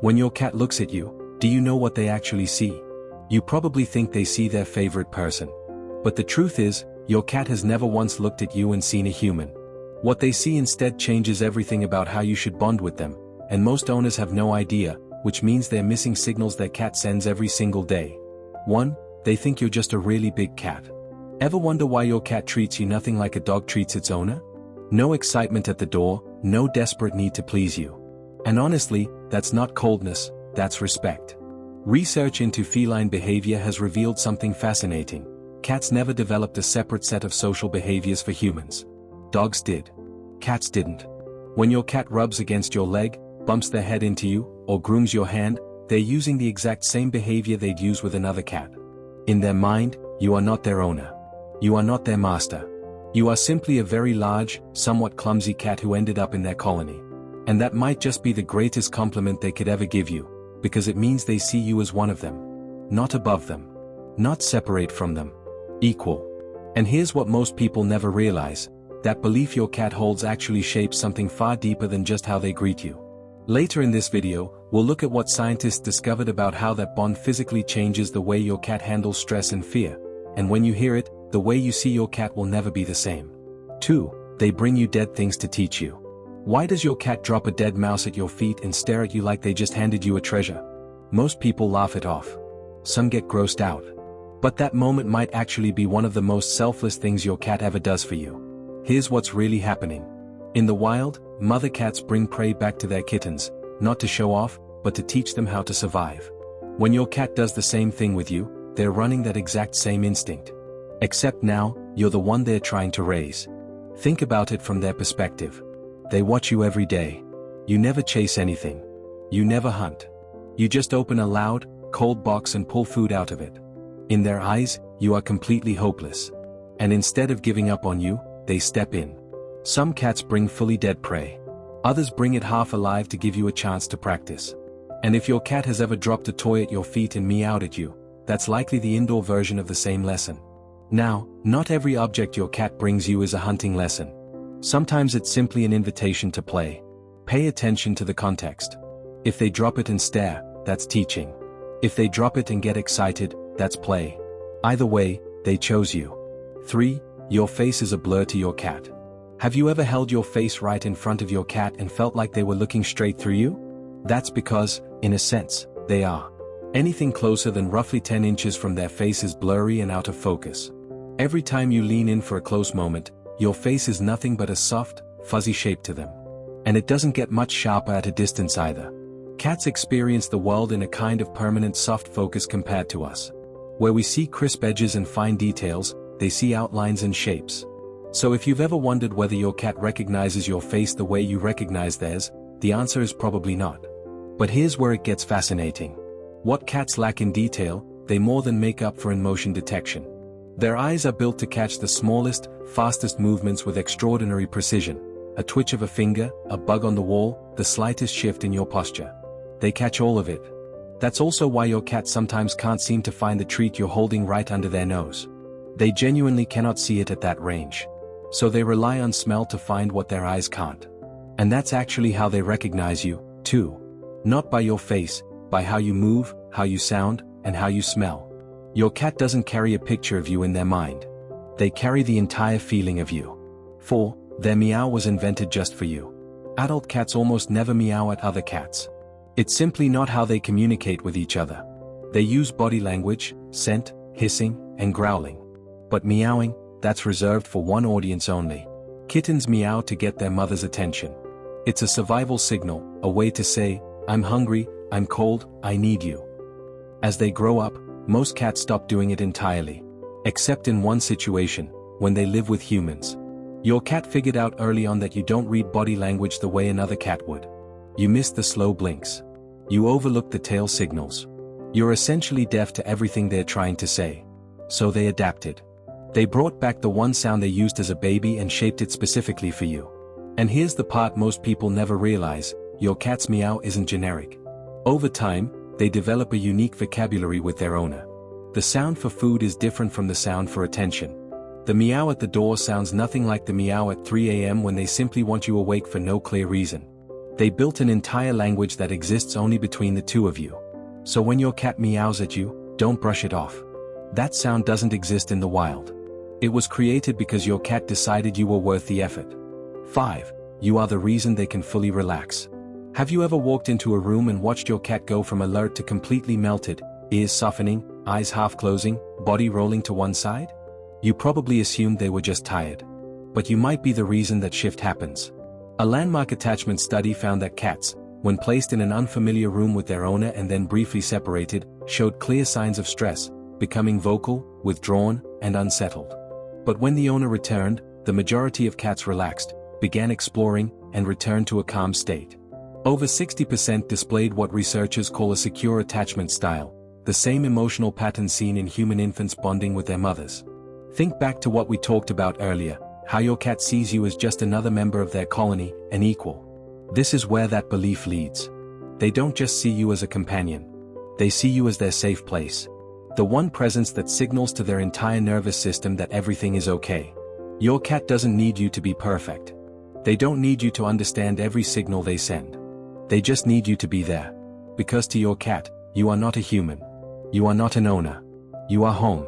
When your cat looks at you, do you know what they actually see? You probably think they see their favorite person. But the truth is, your cat has never once looked at you and seen a human. What they see instead changes everything about how you should bond with them, and most owners have no idea, which means they're missing signals their cat sends every single day. 1. They think you're just a really big cat. Ever wonder why your cat treats you nothing like a dog treats its owner? No excitement at the door, no desperate need to please you. And honestly, that's not coldness, that's respect. Research into feline behavior has revealed something fascinating. Cats never developed a separate set of social behaviors for humans. Dogs did. Cats didn't. When your cat rubs against your leg, bumps their head into you, or grooms your hand, they're using the exact same behavior they'd use with another cat. In their mind, you are not their owner. You are not their master. You are simply a very large, somewhat clumsy cat who ended up in their colony. And that might just be the greatest compliment they could ever give you, because it means they see you as one of them. Not above them. Not separate from them. Equal. And here's what most people never realize. That belief your cat holds actually shapes something far deeper than just how they greet you. Later in this video, we'll look at what scientists discovered about how that bond physically changes the way your cat handles stress and fear. And when you hear it, the way you see your cat will never be the same. 2. They bring you dead things to teach you. Why does your cat drop a dead mouse at your feet and stare at you like they just handed you a treasure? Most people laugh it off. Some get grossed out. But that moment might actually be one of the most selfless things your cat ever does for you. Here's what's really happening. In the wild, mother cats bring prey back to their kittens, not to show off, but to teach them how to survive. When your cat does the same thing with you, they're running that exact same instinct. Except now, you're the one they're trying to raise. Think about it from their perspective. They watch you every day. You never chase anything. You never hunt. You just open a loud, cold box and pull food out of it. In their eyes, you are completely hopeless. And instead of giving up on you, they step in. Some cats bring fully dead prey. Others bring it half alive to give you a chance to practice. And if your cat has ever dropped a toy at your feet and meowed at you, that's likely the indoor version of the same lesson. Now, not every object your cat brings you is a hunting lesson. Sometimes it's simply an invitation to play. Pay attention to the context. If they drop it and stare, that's teaching. If they drop it and get excited, that's play. Either way, they chose you. 3. Your face is a blur to your cat. Have you ever held your face right in front of your cat and felt like they were looking straight through you? That's because, in a sense, they are. Anything closer than roughly 10 inches from their face is blurry and out of focus. Every time you lean in for a close moment, your face is nothing but a soft, fuzzy shape to them. And it doesn't get much sharper at a distance either. Cats experience the world in a kind of permanent soft focus compared to us. Where we see crisp edges and fine details, they see outlines and shapes. So if you've ever wondered whether your cat recognizes your face the way you recognize theirs, the answer is probably not. But here's where it gets fascinating. What cats lack in detail, they more than make up for in motion detection. Their eyes are built to catch the smallest, fastest movements with extraordinary precision. A twitch of a finger, a bug on the wall, the slightest shift in your posture. They catch all of it. That's also why your cat sometimes can't seem to find the treat you're holding right under their nose. They genuinely cannot see it at that range. So they rely on smell to find what their eyes can't. And that's actually how they recognize you, too. Not by your face, by how you move, how you sound, and how you smell. Your cat doesn't carry a picture of you in their mind. They carry the entire feeling of you. 4. Their meow was invented just for you. Adult cats almost never meow at other cats. It's simply not how they communicate with each other. They use body language, scent, hissing, and growling. But meowing, that's reserved for one audience only. Kittens meow to get their mother's attention. It's a survival signal, a way to say, I'm hungry, I'm cold, I need you. As they grow up, most cats stop doing it entirely. Except in one situation, when they live with humans. Your cat figured out early on that you don't read body language the way another cat would. You miss the slow blinks. You overlook the tail signals. You're essentially deaf to everything they're trying to say. So they adapted. They brought back the one sound they used as a baby and shaped it specifically for you. And here's the part most people never realize, your cat's meow isn't generic. Over time, they develop a unique vocabulary with their owner. The sound for food is different from the sound for attention. The meow at the door sounds nothing like the meow at 3 a.m. when they simply want you awake for no clear reason. They built an entire language that exists only between the two of you. So when your cat meows at you, don't brush it off. That sound doesn't exist in the wild. It was created because your cat decided you were worth the effort. 5. You are the reason they can fully relax. Have you ever walked into a room and watched your cat go from alert to completely melted, ears softening, eyes half closing, body rolling to one side? You probably assumed they were just tired. But you might be the reason that shift happens. A landmark attachment study found that cats, when placed in an unfamiliar room with their owner and then briefly separated, showed clear signs of stress, becoming vocal, withdrawn, and unsettled. But when the owner returned, the majority of cats relaxed, began exploring, and returned to a calm state. Over 60% displayed what researchers call a secure attachment style, the same emotional pattern seen in human infants bonding with their mothers. Think back to what we talked about earlier, how your cat sees you as just another member of their colony, an equal. This is where that belief leads. They don't just see you as a companion. They see you as their safe place. The one presence that signals to their entire nervous system that everything is okay. Your cat doesn't need you to be perfect. They don't need you to understand every signal they send. They just need you to be there. Because to your cat, you are not a human. You are not an owner. You are home.